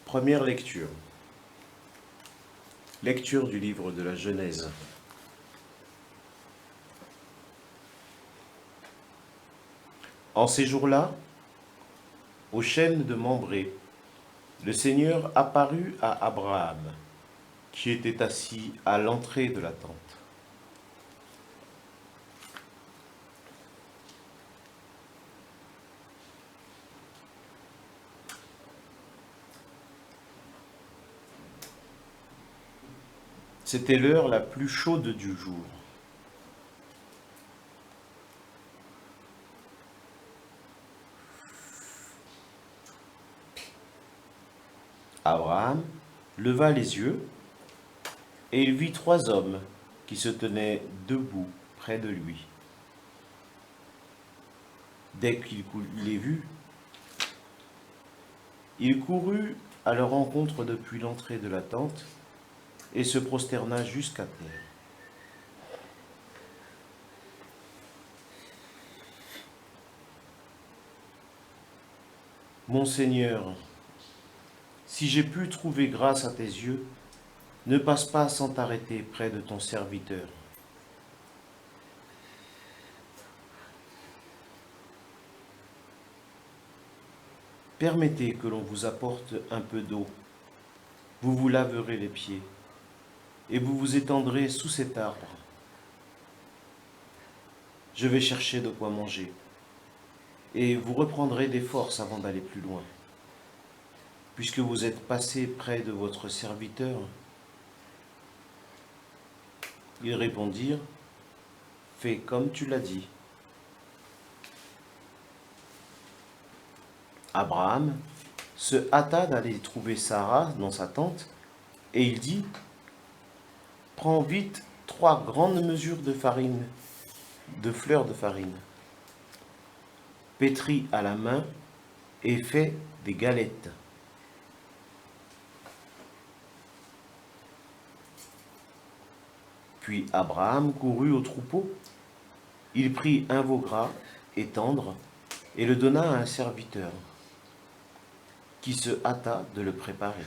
Première lecture. Lecture du livre de la Genèse. En ces jours-là, au chêne de Mambré, le Seigneur apparut à Abraham, qui était assis à l'entrée de la tente. C'était l'heure la plus chaude du jour. Abraham leva les yeux et il vit 3 hommes qui se tenaient debout près de lui. Dès qu'il les vit, il courut à leur rencontre depuis l'entrée de la tente et se prosterna jusqu'à terre. Mon Seigneur, si j'ai pu trouver grâce à tes yeux, ne passe pas sans t'arrêter près de ton serviteur. Permettez que l'on vous apporte un peu d'eau. Vous vous laverez les pieds et vous vous étendrez sous cet arbre. Je vais chercher de quoi manger et vous reprendrez des forces avant d'aller plus loin. Puisque vous êtes passé près de votre serviteur, ils répondirent, « Fais comme tu l'as dit. » Abraham se hâta d'aller trouver Sarah dans sa tente, et il dit, « Prends vite 3 grandes mesures de farine, de fleurs de farine, pétris à la main et fais des galettes. » Puis Abraham courut au troupeau, il prit un veau gras et tendre et le donna à un serviteur, qui se hâta de le préparer.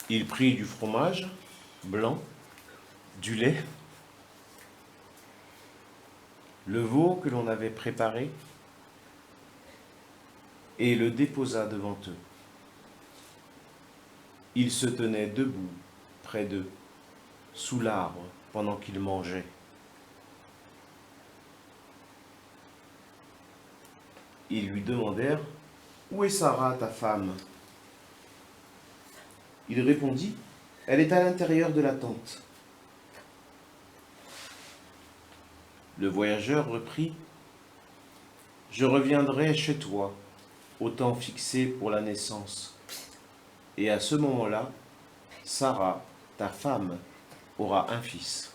Il prit du fromage blanc, du lait, le veau que l'on avait préparé, et le déposa devant eux. Il se tenait debout près d'eux, sous l'arbre, pendant qu'ils mangeaient. Ils lui demandèrent, « Où est Sarah, ta femme ?» Il répondit, « Elle est à l'intérieur de la tente. » Le voyageur reprit, « Je reviendrai chez toi au temps fixé pour la naissance. Et à ce moment-là, Sarah, ta femme, aura un fils. »